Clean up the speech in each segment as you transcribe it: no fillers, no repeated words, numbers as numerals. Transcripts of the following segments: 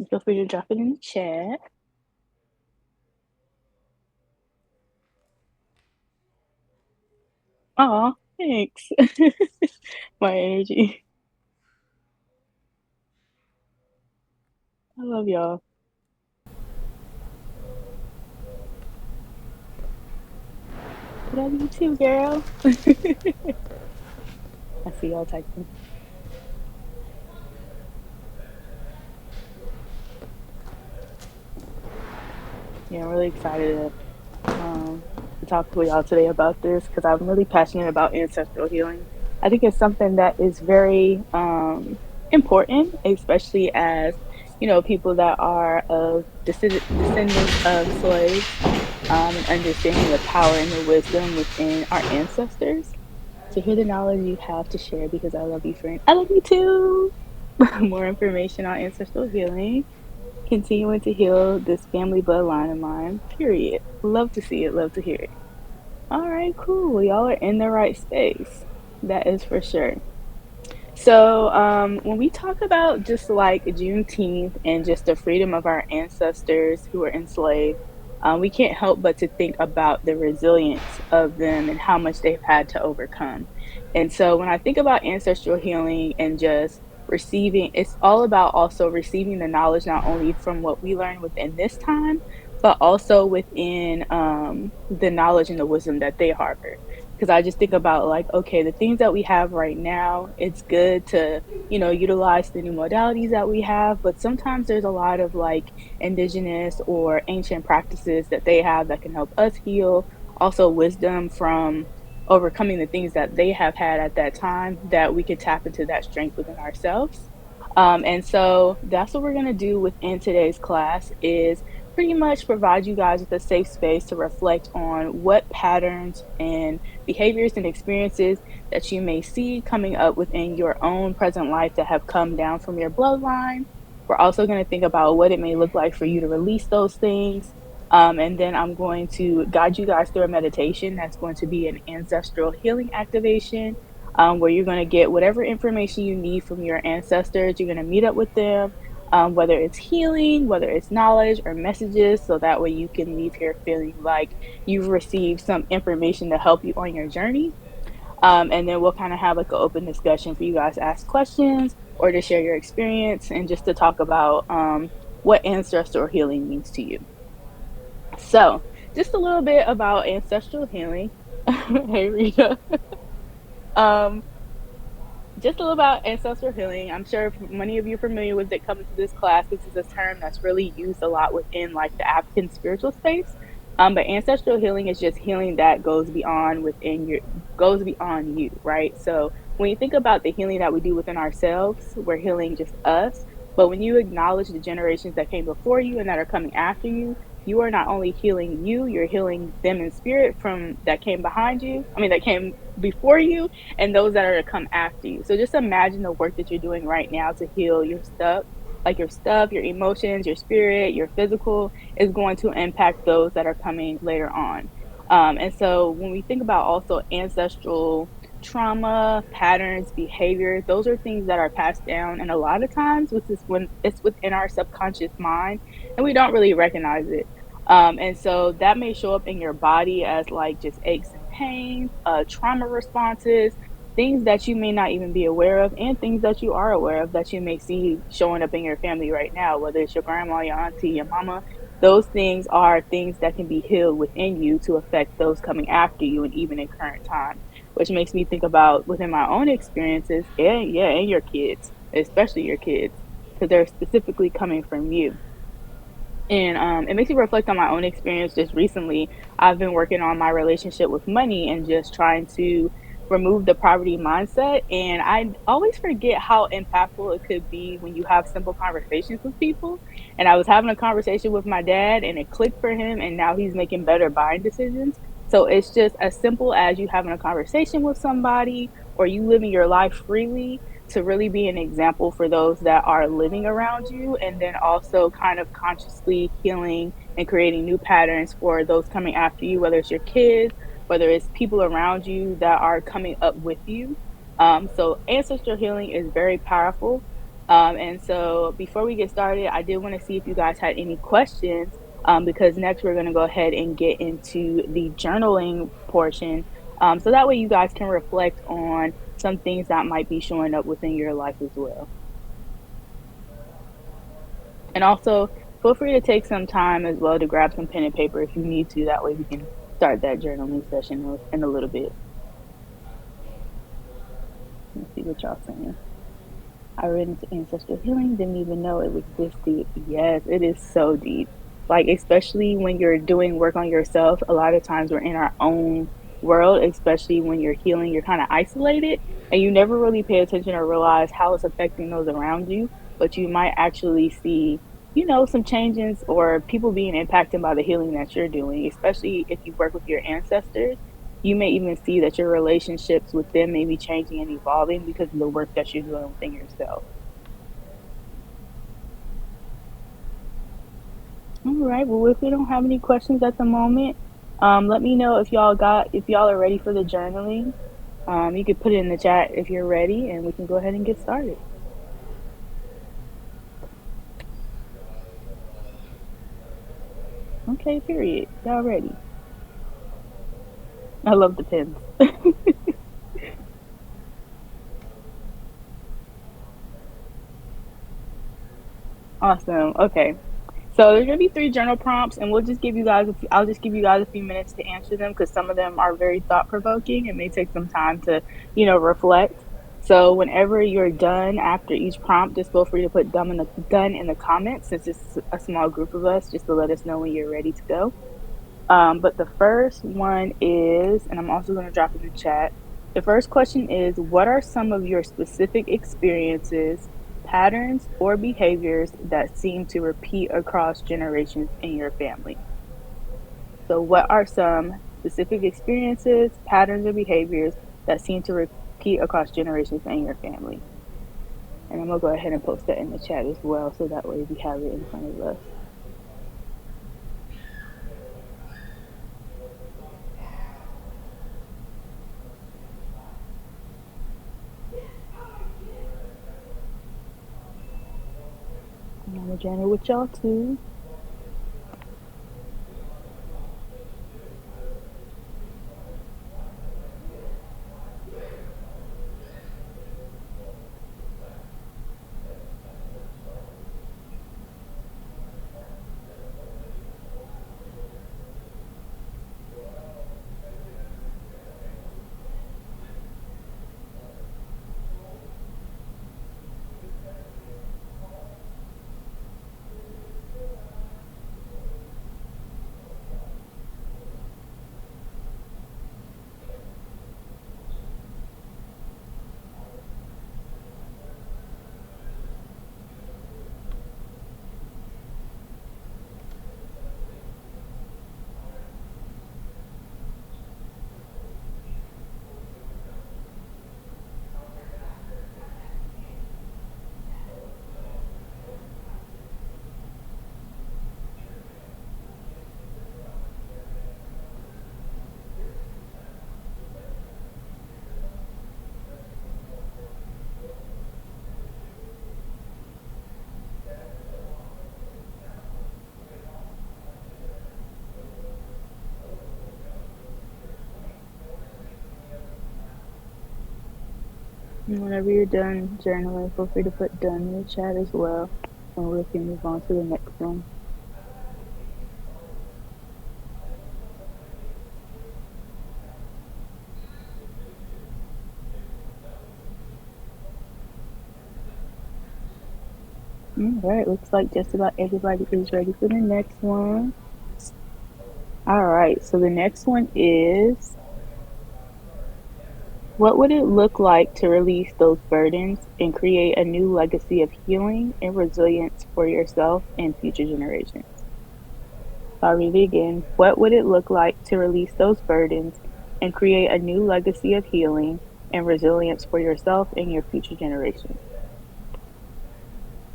Feel free to drop it in the chat. Aw, thanks. My energy. I love y'all. Love you too, girl. I see y'all typing. Yeah, I'm really excited to talk with y'all today about this because I'm really passionate about ancestral healing. I think it's something that is very important, especially as people that are of descendants of slaves, and understanding the power and the wisdom within our ancestors. To hear the knowledge you have to share because I love you, friend. I love you too. More information on ancestral healing. Continuing to heal this family bloodline of mine. Period. Love to see it. Love to hear it. All right, cool. Y'all are in the right space. That is for sure. So, when we talk about just like Juneteenth and just the freedom of our ancestors who were enslaved, we can't help but to think about the resilience of them and how much they've had to overcome. And so, when I think about ancestral healing and just receiving, it's all about also receiving the knowledge not only from what we learn within this time, but also within the knowledge and the wisdom that they harbor. Because I just think about like, okay, the things that we have right now, it's good to, utilize the new modalities that we have, but sometimes there's a lot of like indigenous or ancient practices that they have that can help us heal. Also, wisdom from overcoming the things that they have had at that time that we could tap into that strength within ourselves. And so that's what we're going to do within today's class is pretty much provide you guys with a safe space to reflect on what patterns and behaviors and experiences that you may see coming up within your own present life that have come down from your bloodline. We're also going to think about what it may look like for you to release those things. And then I'm going to guide you guys through a meditation that's going to be an ancestral healing activation, where you're going to get whatever information you need from your ancestors. You're going to meet up with them, whether it's healing, whether it's knowledge or messages, so that way you can leave here feeling like you've received some information to help you on your journey. And then we'll kind of have like an open discussion for you guys to ask questions or to share your experience and just to talk about what ancestral healing means to you. So, just a little bit about ancestral healing. Hey, Rita. Um, just a little about ancestral healing. I'm sure many of you are familiar with it coming to this class. This is a term that's really used a lot within like the African spiritual space. But ancestral healing is just healing that goes beyond you, right? So when you think about the healing that we do within ourselves, we're healing just us. But when you acknowledge the generations that came before you and that are coming after you are not only healing you, you're healing them in spirit from that came behind you. I mean, that came before you and those that are to come after you. So just imagine the work that you're doing right now to heal your stuff, like your stuff, your emotions, your spirit, your physical is going to impact those that are coming later on. And so when we think about also ancestral trauma, patterns, behavior, those are things that are passed down. And a lot of times, which is when it's within our subconscious mind and we don't really recognize it. And so that may show up in your body as like just aches and pains, trauma responses, things that you may not even be aware of, and things that you are aware of that you may see showing up in your family right now, whether it's your grandma, your auntie, your mama. Those things are things that can be healed within you to affect those coming after you and even in current time, which makes me think about within my own experiences and yeah, and your kids, especially your kids, because they're specifically coming from you. And it makes me reflect on my own experience just recently. I've been working on my relationship with money and just trying to remove the poverty mindset. And I always forget how impactful it could be when you have simple conversations with people. And I was having a conversation with my dad and it clicked for him, and now he's making better buying decisions. So it's just as simple as you having a conversation with somebody or you living your life freely to really be an example for those that are living around you, and then also kind of consciously healing and creating new patterns for those coming after you, whether it's your kids, whether it's people around you that are coming up with you. So ancestral healing is very powerful. And so before we get started, I did want to see if you guys had any questions, because next we're going to go ahead and get into the journaling portion. So that way you guys can reflect on some things that might be showing up within your life as well. And also, feel free to take some time as well to grab some pen and paper if you need to. That way we can start that journaling session in a little bit. Let's see what y'all saying. I read into ancestral healing, didn't even know it was this deep. Yes, it is so deep. Like, especially when you're doing work on yourself, a lot of times we're in our own world, especially when you're healing, you're kind of isolated and you never really pay attention or realize how it's affecting those around you. But you might actually see, some changes or people being impacted by the healing that you're doing, especially if you work with your ancestors. You may even see that your relationships with them may be changing and evolving because of the work that you're doing within yourself. All right. Well, if we don't have any questions at the moment, let me know if y'all are ready for the journaling. You could put it in the chat if you're ready, and we can go ahead and get started. Okay. Period. Y'all ready? I love the pins. Awesome. Okay. So there's gonna be three journal prompts, and I'll just give you guys a few minutes to answer them because some of them are very thought provoking. It may take some time to, reflect. So whenever you're done after each prompt, just feel free to put done in the comments since it's a small group of us, just to let us know when you're ready to go. But the first one is, and I'm also going to drop in the chat. The first question is, what are some of your specific experiences, patterns, or behaviors that seem to repeat across generations in your family? So, what are some specific experiences, patterns, or behaviors that seem to repeat across generations in your family? And I'm going to go ahead and post that in the chat as well, so that way we have it in front of us. I'm going to journal with y'all too. And whenever you're done journaling, feel free to put done in the chat as well, and we can move on to the next one. All right, looks like just about everybody is ready for the next one. All right, so the next one is, what would it look like to release those burdens and create a new legacy of healing and resilience for yourself and future generations? I'll read it again. What would it look like to release those burdens and create a new legacy of healing and resilience for yourself and your future generations?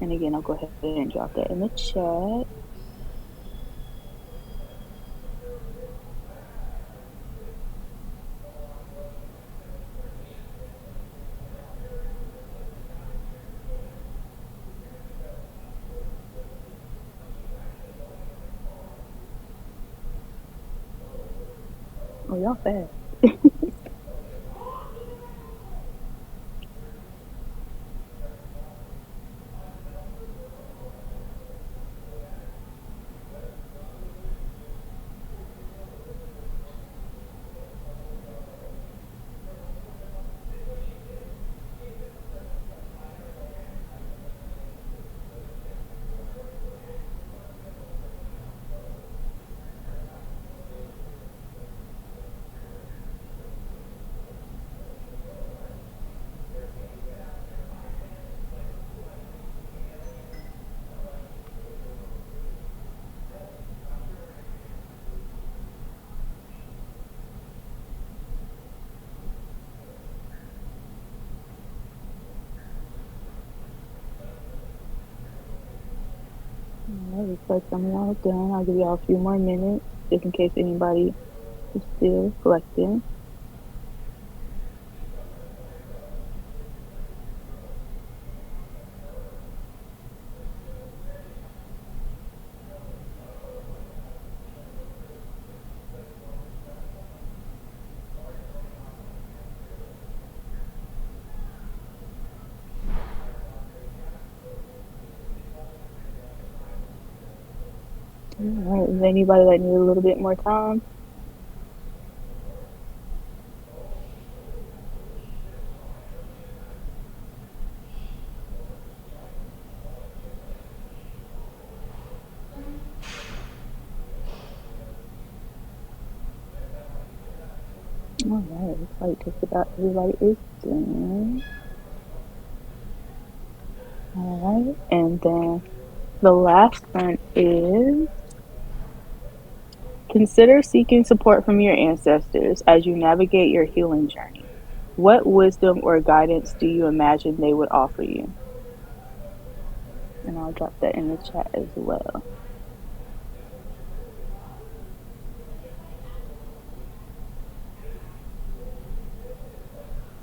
And again, I'll go ahead and drop that in the chat. Oh, y'all fast. Alright, looks like some of y'all are done. I'll give y'all a few more minutes just in case anybody is still collecting. Alright, is there anybody that needs a little bit more time? Alright, looks like just about everybody is done. Alright, and then the last one is consider seeking support from your ancestors as you navigate your healing journey. What wisdom or guidance do you imagine they would offer you? And I'll drop that in the chat as well.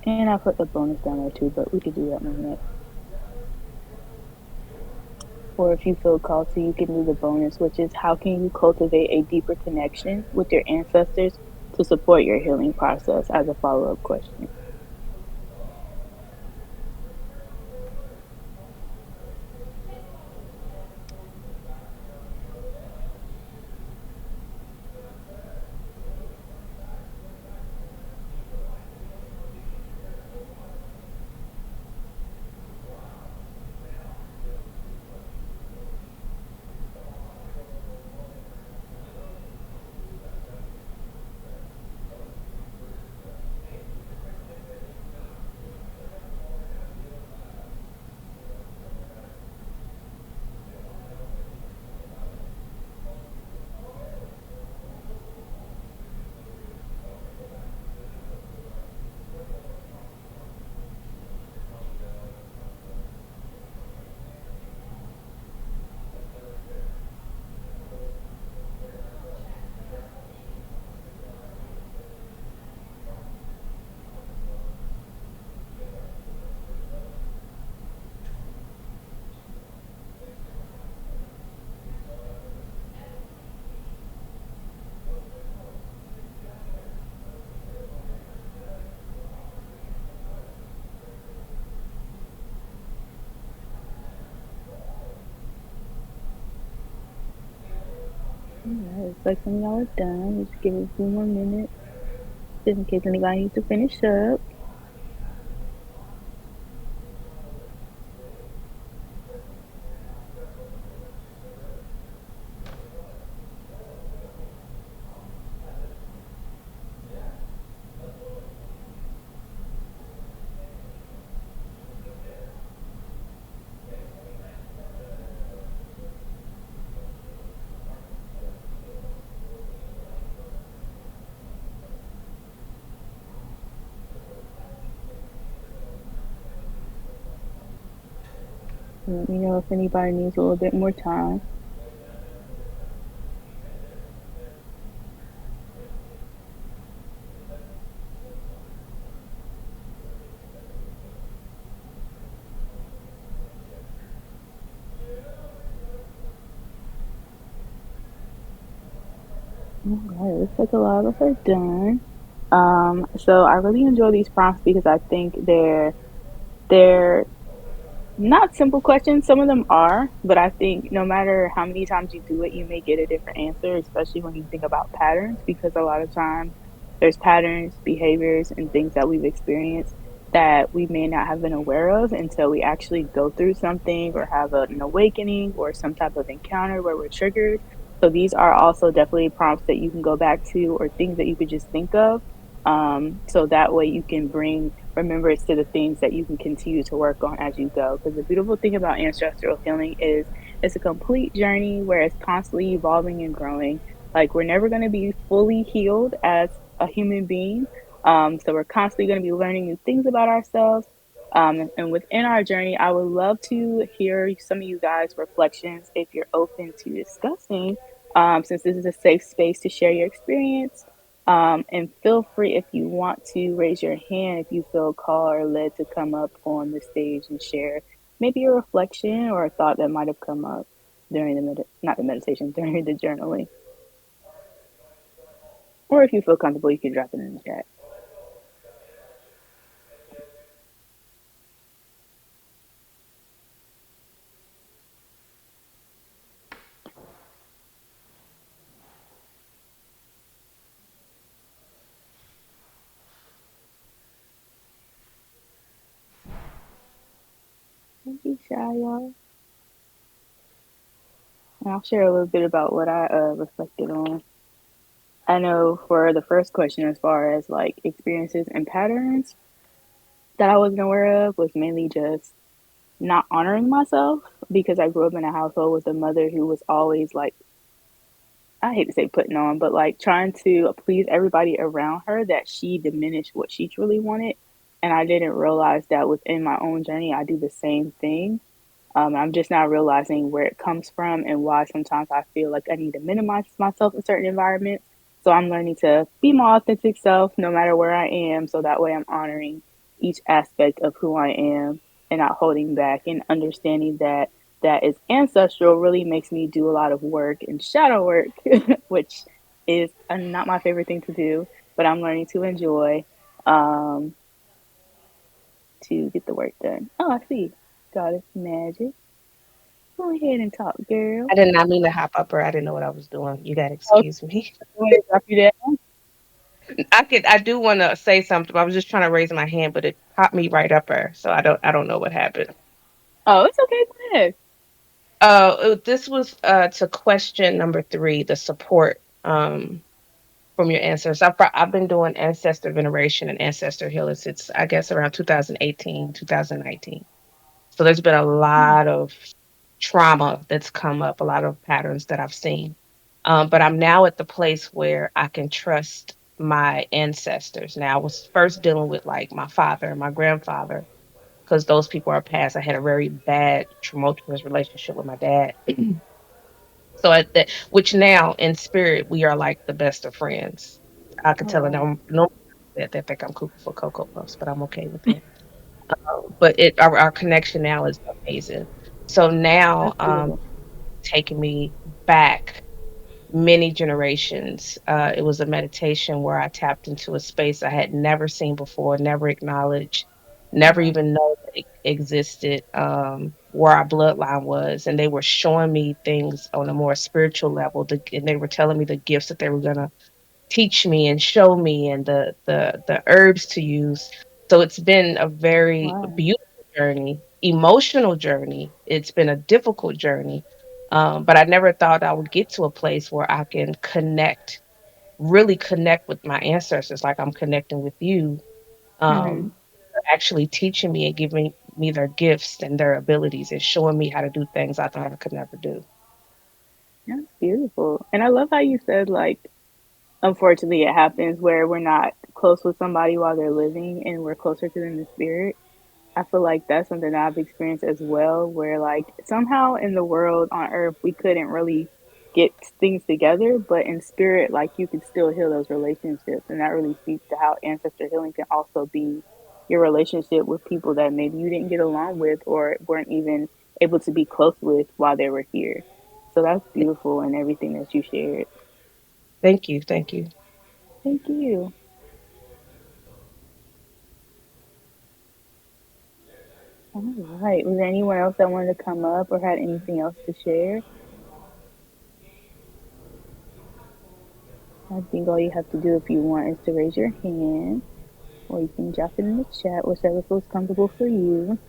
And I put the bonus down there too, but we could do that in a minute. Or if you feel called to, you can do the bonus, which is how can you cultivate a deeper connection with your ancestors to support your healing process as a follow up question. Alright, looks like some of y'all are done. Just give it a few more minutes just in case anybody needs to finish up. Let me know if anybody needs a little bit more time. All right, looks like a lot of us are done. So I really enjoy these prompts because I think they're not simple questions. Some of them are, but I think no matter how many times you do it, you may get a different answer, especially when you think about patterns, because a lot of times there's patterns, behaviors, and things that we've experienced that we may not have been aware of until we actually go through something or have an awakening or some type of encounter where we're triggered. So these are also definitely prompts that you can go back to or things that you could just think of. So that way you can bring remembrance to the things that you can continue to work on as you go. Because the beautiful thing about ancestral healing is it's a complete journey where it's constantly evolving and growing. Like we're never going to be fully healed as a human being. So we're constantly going to be learning new things about ourselves. And within our journey, I would love to hear some of you guys' reflections if you're open to discussing, since this is a safe space to share your experience. And feel free if you want to raise your hand if you feel called or led to come up on the stage and share maybe a reflection or a thought that might have come up during not the meditation, during the journaling. Or if you feel comfortable, you can drop it in the chat. Don't be shy, y'all. And I'll share a little bit about what I reflected on. I know for the first question, as far as like experiences and patterns that I wasn't aware of, was mainly just not honoring myself because I grew up in a household with a mother who was always like, I hate to say putting on, but like trying to please everybody around her, that she diminished what she truly wanted. And I didn't realize that within my own journey, I do the same thing. I'm just now realizing where it comes from and why sometimes I feel like I need to minimize myself in certain environments. So I'm learning to be my authentic self no matter where I am. So that way I'm honoring each aspect of who I am and not holding back, and understanding that that is ancestral really makes me do a lot of work and shadow work, which is not my favorite thing to do, but I'm learning to enjoy, um, to get the work done. Oh, I see. Goddess Magic. Go ahead and talk, girl. I did not mean to hop up, or I didn't know what I was doing. You gotta Oh, excuse me. you want to drop you down? I do want to say something, but I was just trying to raise my hand, but it popped me right up there. So I don't know what happened. Oh, it's okay. Go ahead. This was to question number three, the support from your ancestors. I've been doing ancestor veneration and ancestor healing since I guess around 2018, 2019. So there's been a Hmm. lot of trauma that's come up, a lot of patterns that I've seen. But I'm now at the place where I can trust my ancestors. Now, I was first dealing with like my father and my grandfather because those people are past. I had a very bad, tumultuous relationship with my dad. So at that, which now in spirit we are like the best of friends. I could Oh, tell, and wow. no that they think I'm cuckoo for cocoa puffs, but I'm okay with that. But our connection now is amazing. So now, That's beautiful. taking me back many generations. It was a meditation where I tapped into a space I had never seen before, never acknowledged, never Wow. even know that it existed, where our bloodline was. And they were showing me things on a more spiritual level. And they were telling me the gifts that they were going to teach me and show me, and the herbs to use. So it's been a very Wow. beautiful journey, emotional journey. It's been a difficult journey. But I never thought I would get to a place where I can connect, really connect with my ancestors like I'm connecting with you. Mm-hmm. They're actually teaching me and giving me their gifts and their abilities and showing me how to do things I thought I could never do. That's beautiful. And I love how you said, like, unfortunately, it happens where we're not close with somebody while they're living and we're closer to them in spirit. I feel like that's something that I've experienced as well, where like somehow in the world on earth we couldn't really get things together, but in spirit, like you can still heal those relationships. And that really speaks to how ancestor healing can also be your relationship with people that maybe you didn't get along with or weren't even able to be close with while they were here. So that's beautiful and everything that you shared. Thank you. Thank you. Thank you. All right. Was there anyone else that wanted to come up or had anything else to share? I think all you have to do if you want is to raise your hand, or you can drop it in the chat, whichever feels comfortable for you.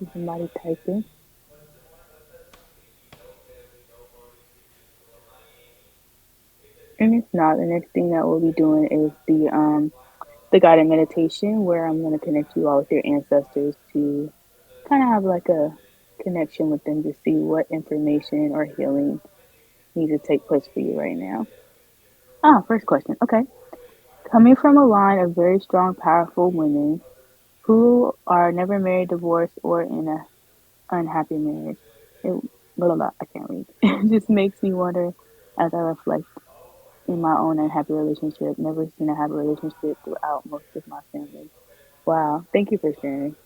See somebody typing. And if not, the next thing that we'll be doing is the guided meditation where I'm going to connect you all with your ancestors to kind of have like a connection with them to see what information or healing needs to take place for you right now. Ah, first question. Okay. Coming from a line of very strong, powerful women who are never married, divorced, or in a unhappy marriage, it, blah, blah, blah, I can't read. It just makes me wonder as I reflect in my own unhappy relationship, never seen a happy relationship throughout most of my family. Wow. Thank you for sharing.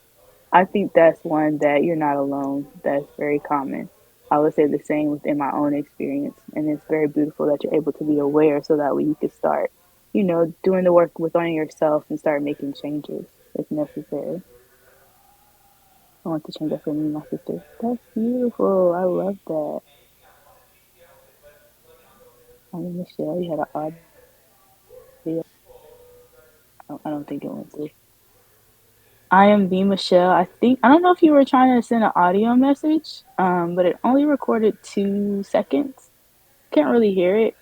I think that's one that you're not alone. That's very common. I would say the same within my own experience. And it's very beautiful that you're able to be aware so that way you can start, doing the work within yourself and start making changes if necessary. I want to change that for me, my sister. That's beautiful. I love that. I'm Michelle. You had an audio. I don't think it went through. I am the Michelle. I don't know if you were trying to send an audio message, but it only recorded 2 seconds. Can't really hear it,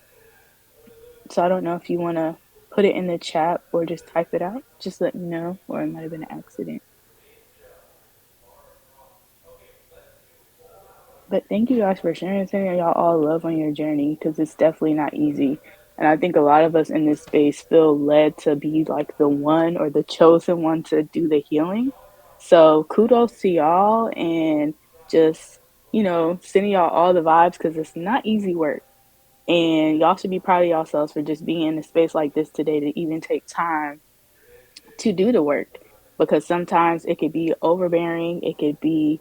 so I don't know if you want to put it in the chat or just type it out. Just let me know, or it might have been an accident. But thank you guys for sharing. Sending y'all all love on your journey because it's definitely not easy. And I think a lot of us in this space feel led to be like the one or the chosen one to do the healing. So kudos to y'all and just, sending y'all all the vibes because it's not easy work. And y'all should be proud of yourselves for just being in a space like this today to even take time to do the work because sometimes it could be overbearing, it could be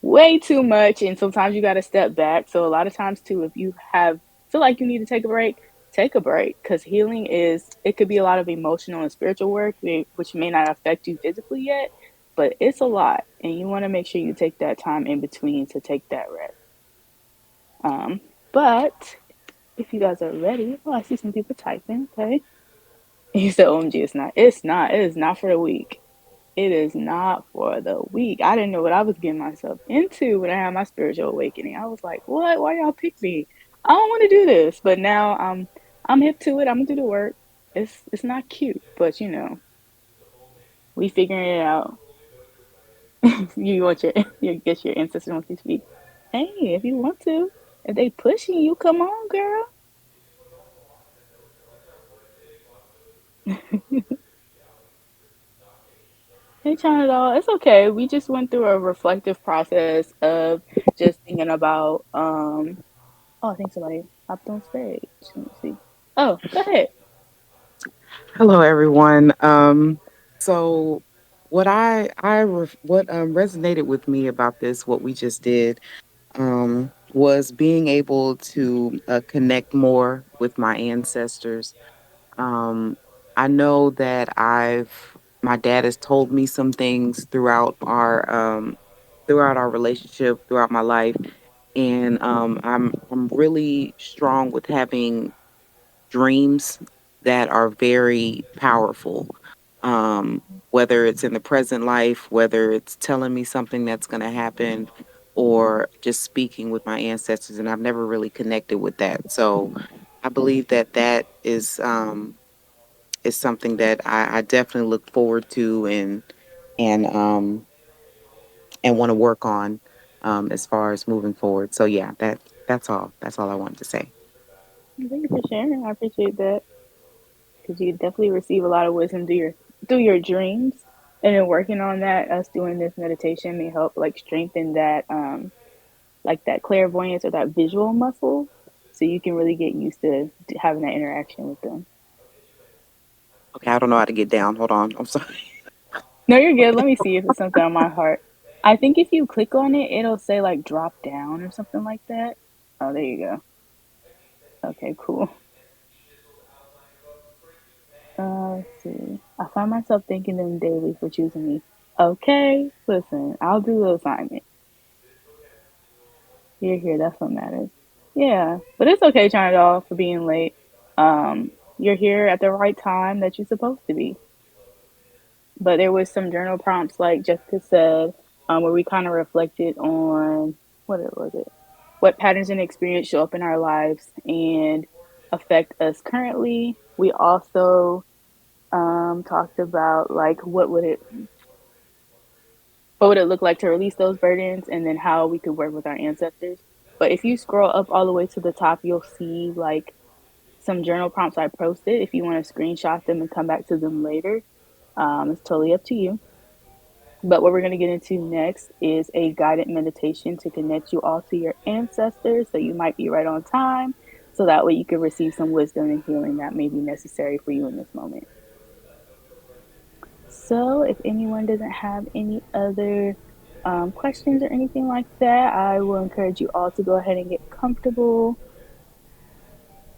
way too much, and sometimes you got to step back. So a lot of times too, if you have feel like you need to take a break because healing is it could be a lot of emotional and spiritual work which may not affect you physically yet, but it's a lot, and you want to make sure you take that time in between to take that rest. But if you guys are ready, oh, I see some people typing. Okay, you said OMG, it is not for the weak. It is not for the weak. I didn't know what I was getting myself into when I had my spiritual awakening. I was like, "What? Why y'all pick me? I don't want to do this." But now I'm hip to it. I'm gonna do the work. It's not cute, but we figuring it out. You want your guess your ancestors want you to speak. Hey, if you want to, if they pushing you, come on, girl. Hey, China doll. It's okay. We just went through a reflective process of just thinking about oh, I think somebody hopped on stage. Let me see. Oh, go ahead. Hello, everyone. So, what resonated with me about this, what we just did, was being able to connect more with my ancestors. Um, I know that my dad has told me some things throughout our relationship, throughout my life, and I'm really strong with having dreams that are very powerful. Um, whether it's in the present life, whether it's telling me something that's going to happen, or just speaking with my ancestors, and I've never really connected with that. So I believe that is something that I definitely look forward to and um, and want to work on as far as moving forward. So yeah, that's all. That's all I wanted to say. Thank you for sharing. I appreciate that because you definitely receive a lot of wisdom through your dreams, and then working on that. Us doing this meditation may help like strengthen that like that clairvoyance or that visual muscle, so you can really get used to having that interaction with them. Okay, I don't know how to get down. Hold on. I'm sorry. No, you're good. Let me see if it's something on my heart. I think if you click on it, it'll say like drop down or something like that. Oh, there you go. Okay, cool. Let's see. I find myself thanking them daily for choosing me. Okay, listen, I'll do the assignment. You're here. That's what matters. Yeah, but it's okay, turn it off for being late. You're here at the right time that you're supposed to be. But there was some journal prompts, like Jessica said, where we kind of reflected on was it? What patterns and experience show up in our lives and affect us currently. We also talked about like what would it look like to release those burdens, and then how we could work with our ancestors. But if you scroll up all the way to the top, you'll see like some journal prompts I posted. If you want to screenshot them and come back to them later, it's totally up to you. But what we're going to get into next is a guided meditation to connect you all to your ancestors. So you might be right on time. So that way you can receive some wisdom and healing that may be necessary for you in this moment. So if anyone doesn't have any other questions or anything like that, I will encourage you all to go ahead and get comfortable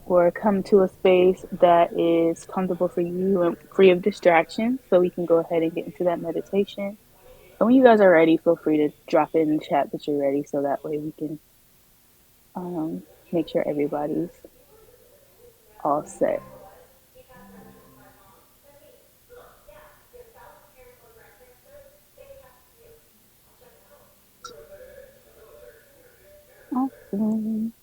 or come to a space that is comfortable for you and free of distractions so we can go ahead and get into that meditation. And when you guys are ready, feel free to drop it in the chat that you're ready so that way we can um, make sure everybody's all set. Awesome.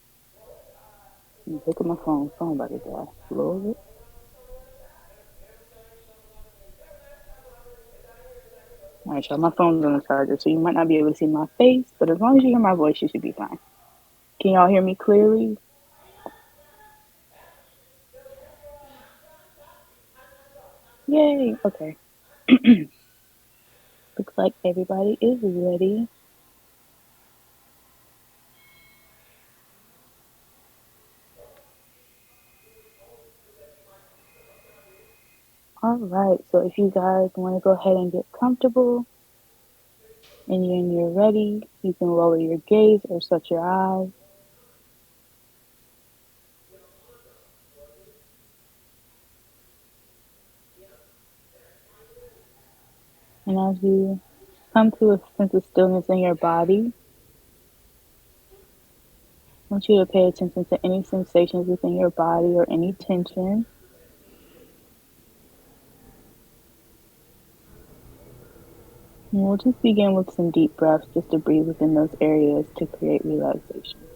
Look at my phone. Phone about to die. Lord. All right, y'all. My phone's on the charger, so you might not be able to see my face, but as long as you hear my voice, you should be fine. Can y'all hear me clearly? Yay. Okay. Looks like everybody is ready. All right. So if you guys want to go ahead and get comfortable and you're ready, you can lower your gaze or shut your eyes. And as you come to a sense of stillness in your body, I want you to pay attention to any sensations within your body or any tension. And we'll just begin with some deep breaths just to breathe within those areas to create relaxation.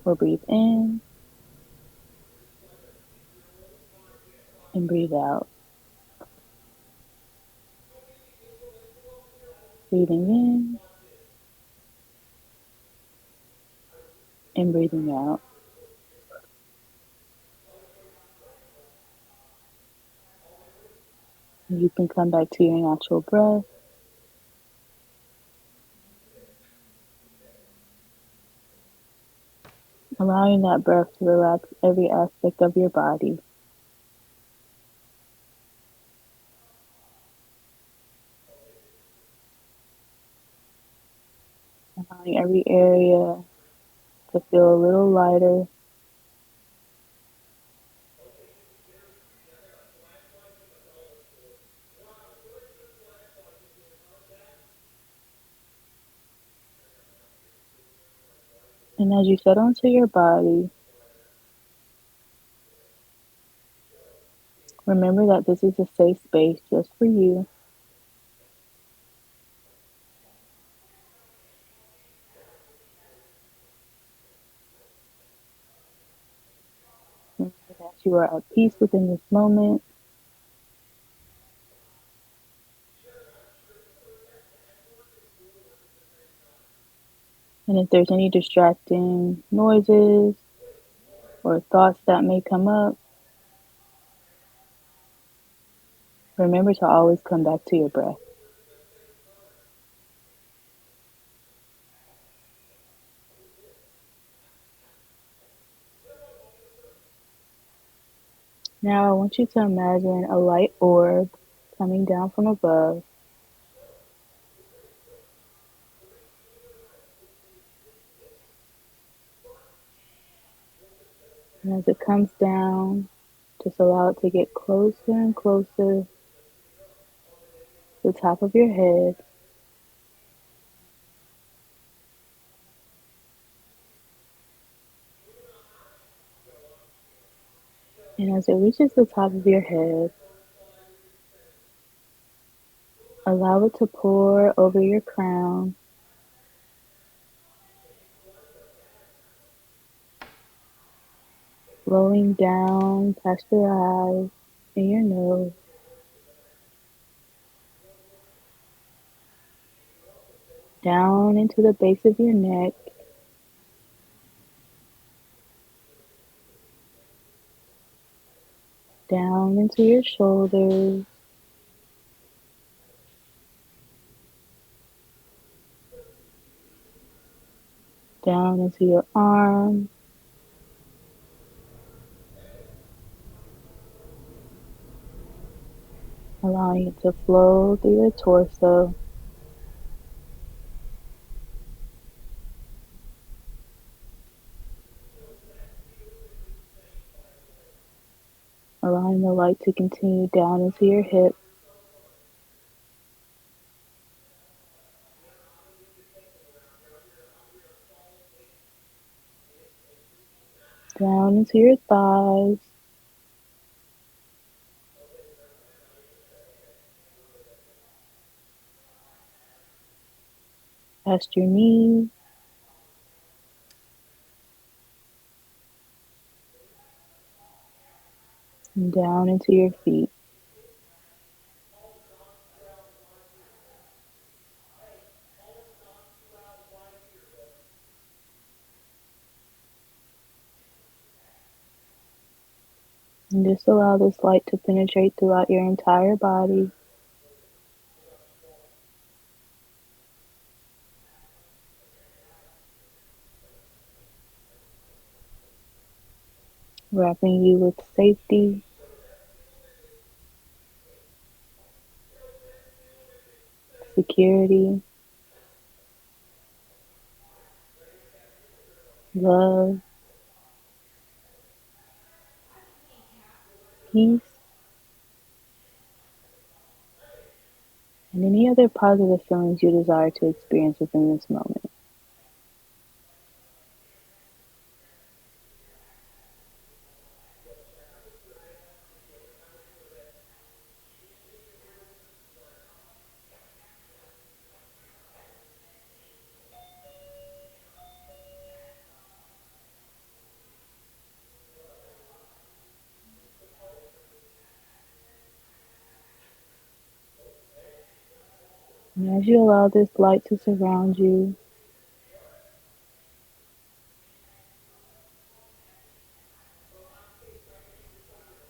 We'll breathe in and breathe out. Breathing in and breathing out. You can come back to your natural breath, allowing that breath to relax every aspect of your body, allowing every area to feel a little lighter. And as you settle into your body, remember that this is a safe space just for you. Remember that you are at peace within this moment. And if there's any distracting noises or thoughts that may come up, remember to always come back to your breath. Now I want you to imagine a light orb coming down from above, And as it comes down, just allow it to get closer and closer to the top of your head. And as it reaches the top of your head, allow it to pour over your crown, flowing down past your eyes and your nose, down into the base of your neck, down into your shoulders, down into your arms, allowing it to flow through your torso, allowing the light to continue down into your hips, down into your thighs, past your knees, and down into your feet. And just allow this light to penetrate throughout your entire body, wrapping you with safety, security, love, peace, and any other positive feelings you desire to experience within this moment. And as you allow this light to surround you,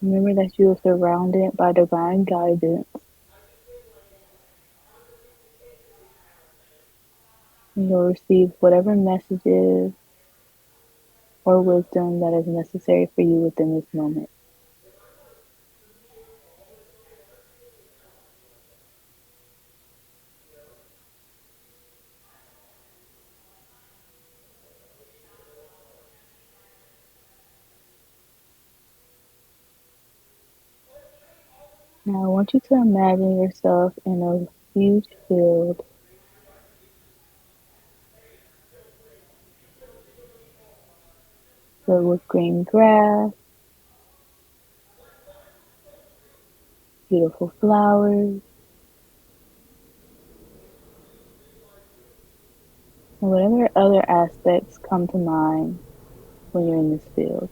remember that you are surrounded by divine guidance, and you'll receive whatever messages or wisdom that is necessary for you within this moment. Now I want you to imagine yourself in a huge field filled with green grass, beautiful flowers, and whatever other aspects come to mind when you're in this field.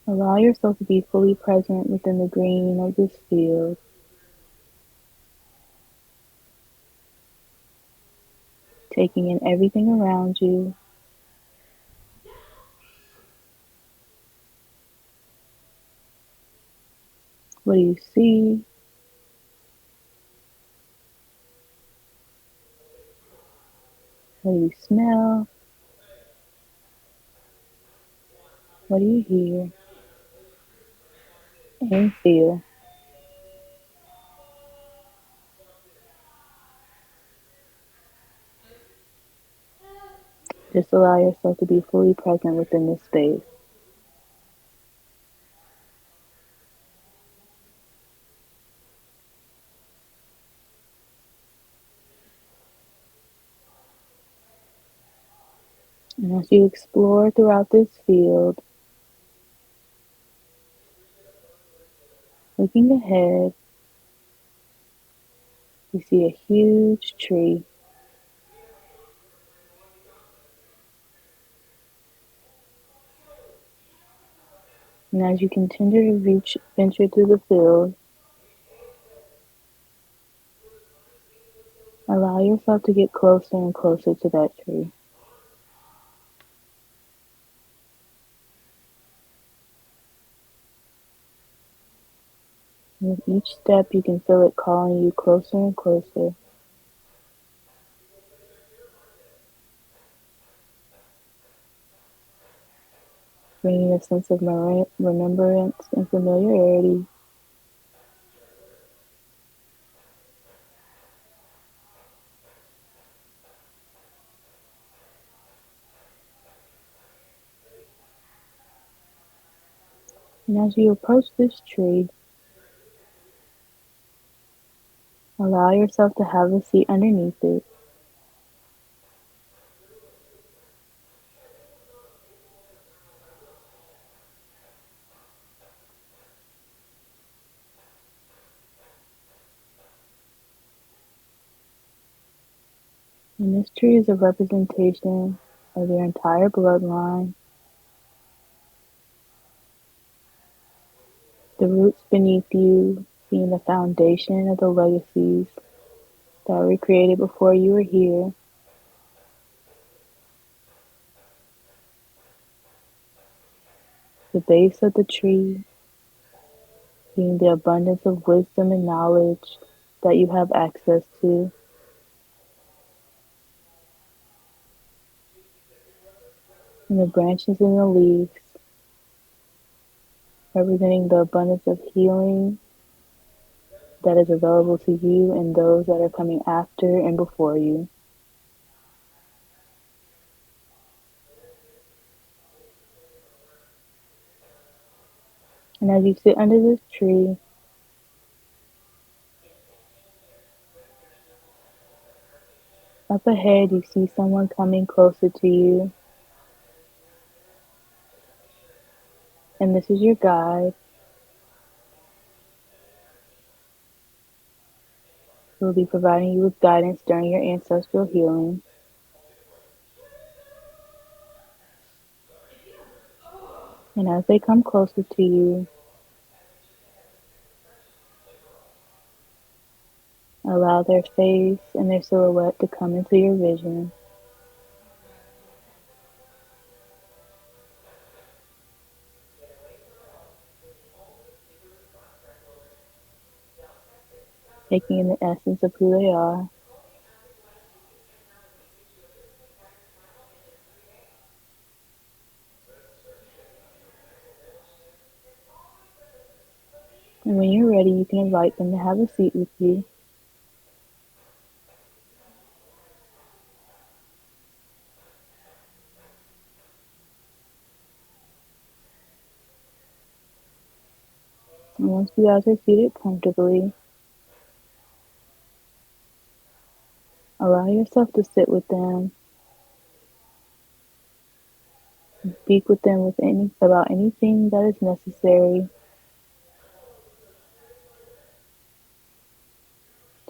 Allow yourself to be fully present within the green of this field, taking in everything around you. What do you see? What do you smell? What do you hear? and feel. Just allow yourself to be fully present within this space. And as you explore throughout this field, looking ahead, you see a huge tree. And as you continue to venture through the field, allow yourself to get closer and closer to that tree. And with each step, you can feel it calling you closer and closer, bringing a sense of remembrance and familiarity. And as you approach this tree, allow yourself to have a seat underneath it. And this tree is a representation of your entire bloodline, the roots beneath you being the foundation of the legacies that were created before you were here, the base of the tree being the abundance of wisdom and knowledge that you have access to, and the branches and the leaves representing the abundance of healing that is available to you and those that are coming after and before you. And as you sit under this tree, up ahead you see someone coming closer to you, and this is your guide who will be providing you with guidance during your ancestral healing. And as they come closer to you, allow their face and their silhouette to come into your vision. Taking in the essence of who they are. And when you're ready, you can invite them to have a seat with you. And once you guys are seated comfortably, allow yourself to sit with them and speak with them about anything that is necessary.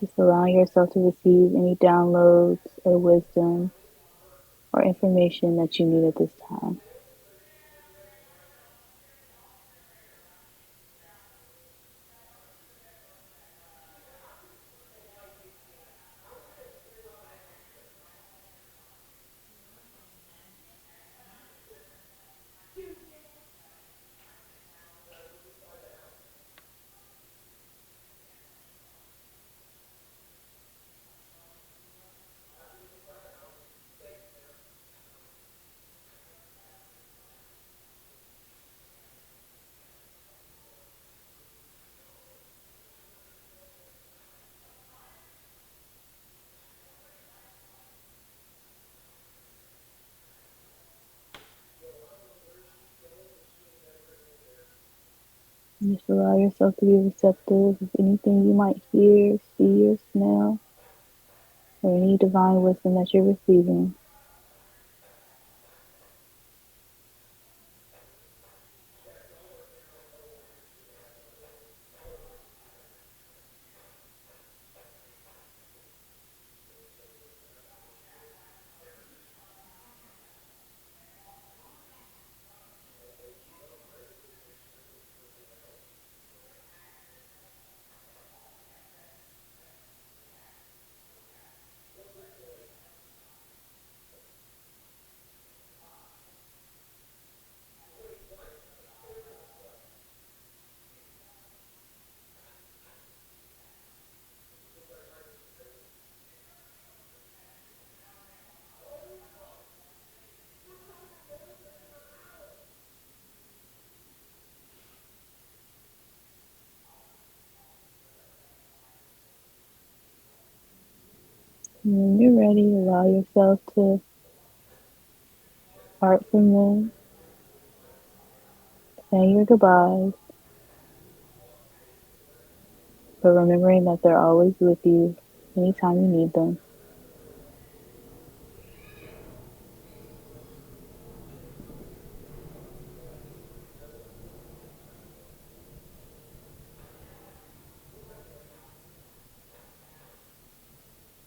Just allowing yourself to receive any downloads or wisdom or information that you need at this time. Just allow yourself to be receptive of anything you might hear, see, or smell, or any divine wisdom that you're receiving. And when you're ready, allow yourself to part from them, say your goodbyes, but remembering that they're always with you anytime you need them.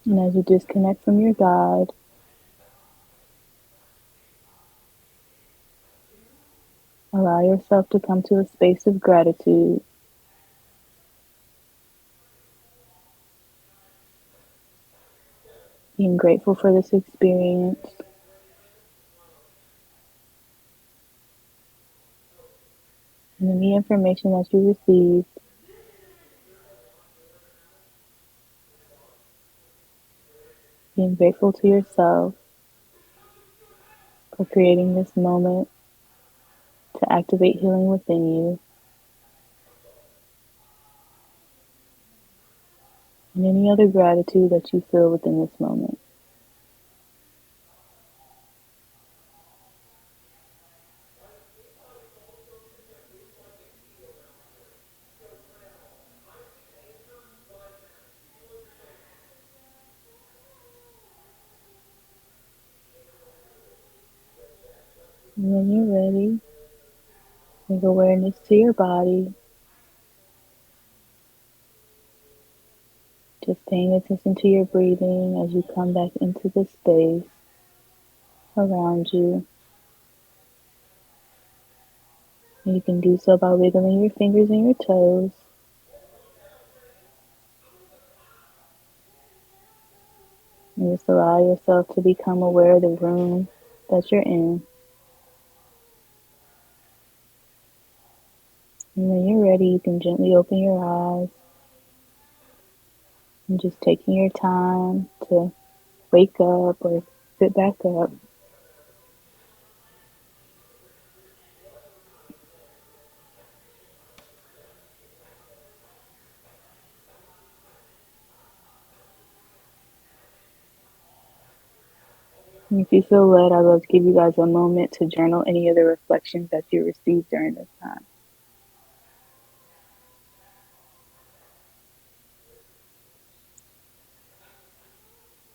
And as you disconnect from your guide, allow yourself to come to a space of gratitude, being grateful for this experience and any information that you receive, being grateful to yourself for creating this moment to activate healing within you, and any other gratitude that you feel within this moment. And when you're ready, bring awareness to your body, just paying attention to your breathing as you come back into the space around you. And you can do so by wiggling your fingers and your toes. And just allow yourself to become aware of the room that you're in. And when you're ready, you can gently open your eyes and just taking your time to wake up or sit back up. And if you feel led, I'd love to give you guys a moment to journal any of the reflections that you received during this time.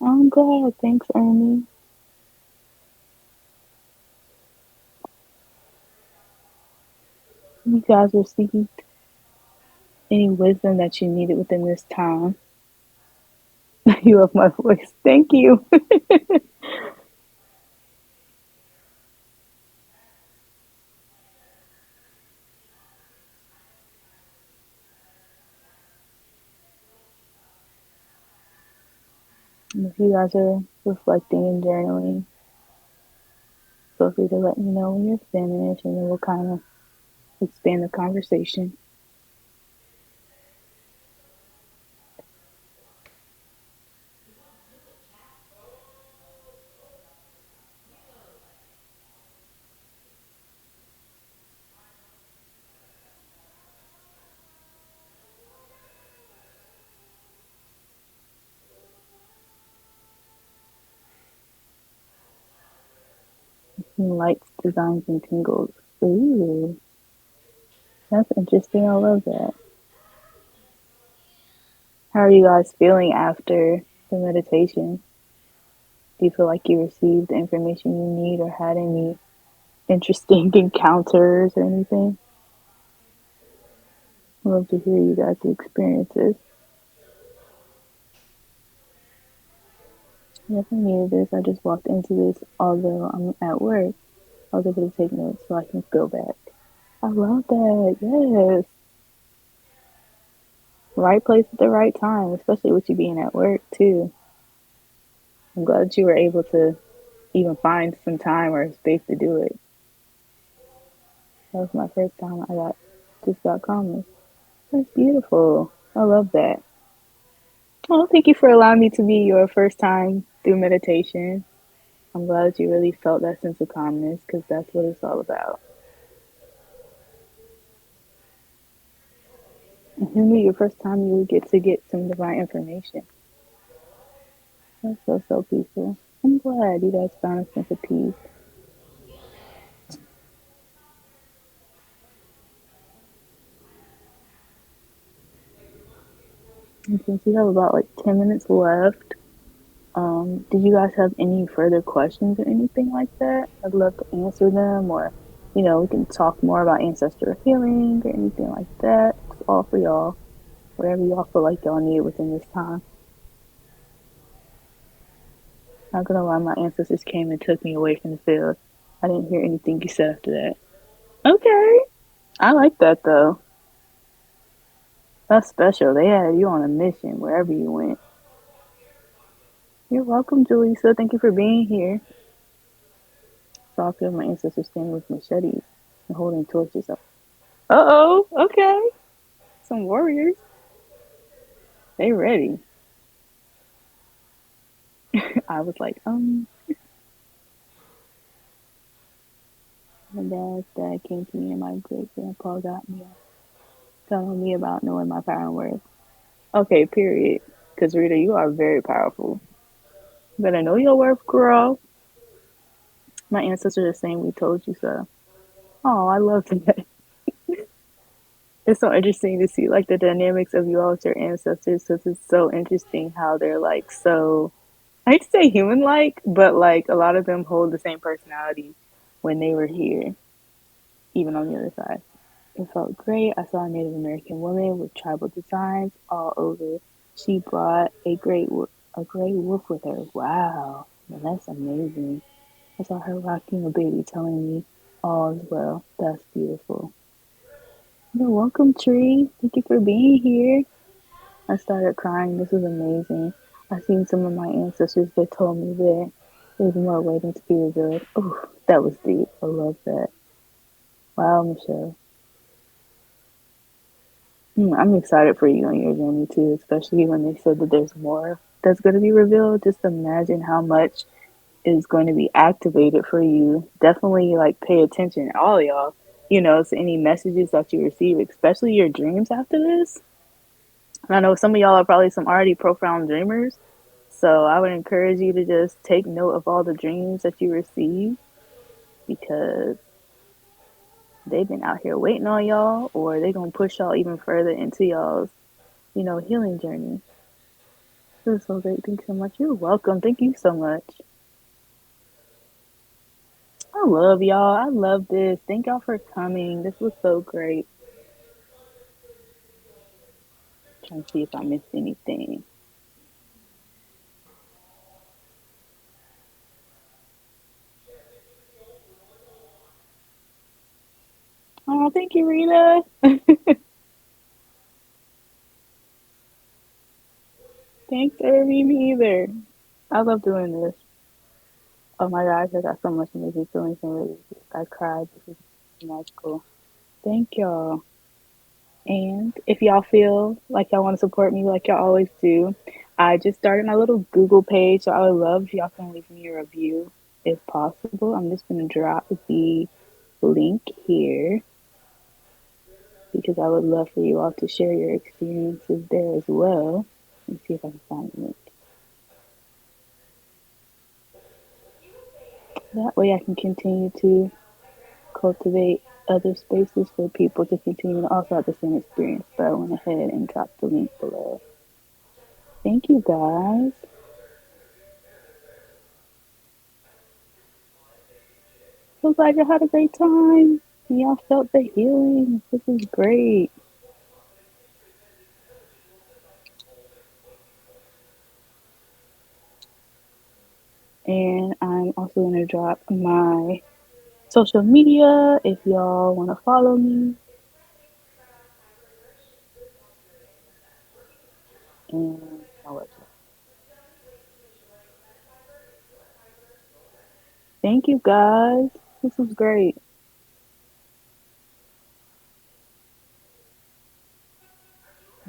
I'm glad. Thanks, Ernie. You guys received any wisdom that you needed within this time. You love my voice. Thank you. And if you guys are reflecting and journaling, feel free to let me know when you're finished and then we'll kind of expand the conversation. Lights, designs, and tingles. Ooh, That's interesting. I love that. How are you guys feeling after the meditation? Do you feel like you received the information you need or had any interesting encounters or anything? I'd love to hear you guys' experiences. I definitely needed this. I just walked into this although I'm at work. I was able to take notes so I can feel back. I love that. Yes. Right place at the right time, especially with you being at work too. I'm glad that you were able to even find some time or space to do it. That was my first time I got calmness. That's beautiful. I love that. Well, thank you for allowing me to be your first time through meditation. I'm glad that you really felt that sense of calmness because that's what it's all about. And who knew your first time you would get to get some divine information? That's so, so peaceful. I'm glad you guys found a sense of peace. And since we have about like 10 minutes left, did you guys have any further questions or anything like that? I'd love to answer them, or we can talk more about ancestral healing or anything like that. It's all for y'all, whatever y'all feel like y'all need within this time. Not gonna lie, my ancestors came and took me away from the field. I didn't hear anything you said after that. Okay, I like that though. That's special. They had you on a mission wherever you went. You're welcome, Julissa. Thank you for being here. So I feel my ancestors standing with machetes and holding torches up. Uh-oh, okay. Some warriors. They ready. I was like, my dad's dad came to me and my great grandpa got me telling me about knowing my power and worth. Okay, period. Because Rita, you are very powerful. You better know your worth, girl. My ancestors are saying we told you so. Oh, I love that. It's so interesting to see like the dynamics of you all with your ancestors because it's so interesting how they're like so I hate to say human like, but like a lot of them hold the same personality when they were here, even on the other side. It felt great. I saw a Native American woman with tribal designs all over. She brought a gray wolf with her. Wow, well, that's amazing. I saw her rocking a baby, telling me all is well. That's beautiful. You're welcome, Tree. Thank you for being here. I started crying. This was amazing. I seen some of my ancestors that told me that there's more waiting to be revealed. Oh, that was deep. I love that. Wow, Michelle. I'm excited for you on your journey too, especially when they said that there's more that's going to be revealed. Just imagine how much is going to be activated for you. Definitely like pay attention, all of y'all, to any messages that you receive, especially your dreams after this. And I know some of y'all are probably some already profound dreamers. So I would encourage you to just take note of all the dreams that you receive because they've been out here waiting on y'all or they're going to push y'all even further into y'all's, healing journey. This is so great. Thank you so much. You're welcome. Thank you so much. I love y'all. I love this. Thank y'all for coming. This was so great. Trying to see if I missed anything. Oh, thank you, Rita. Thanks, Irving, either. I love doing this. Oh my gosh, I got so much amazing feelings and really I cried. This is magical. Thank y'all. And if y'all feel like y'all want to support me like y'all always do, I just started my little Google page, so I would love if y'all can leave me a review if possible. I'm just gonna drop the link here because I would love for you all to share your experiences there as well. Let me see if I can find the link. That way I can continue to cultivate other spaces for people to continue to also have the same experience. But I went ahead and dropped the link below. Thank you guys. So glad you had a great time. Y'all felt the healing. This is great. And I'm also going to drop my social media if y'all want to follow me. And my website. Thank you guys. This was great.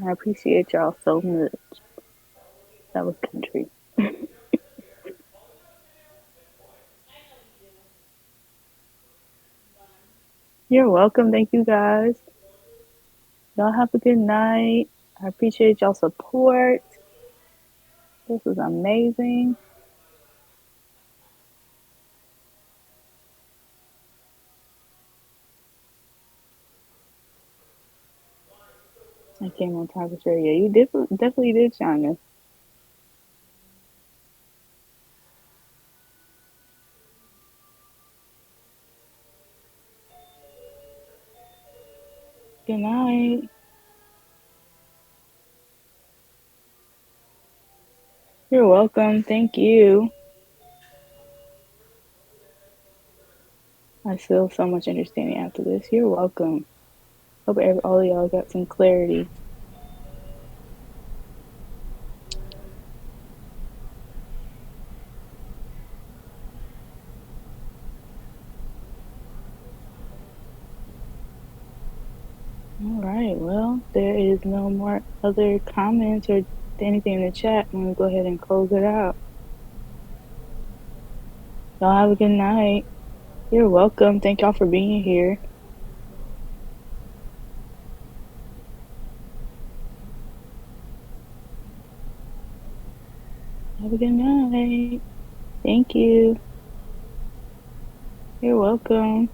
I appreciate y'all so much. That was country. You're welcome. Thank you guys. Y'all have a good night. I appreciate y'all support. This was amazing. I came on time to share. Yeah, you definitely did, Shana. Good night. You're welcome. Thank you. I feel so much understanding after this. You're welcome. Hope all of y'all got some clarity. All right. Well, there is no more other comments or anything in the chat. I'm going to go ahead and close it out. Y'all have a good night. You're welcome. Thank y'all for being here. Have a good night. Thank you. You're welcome.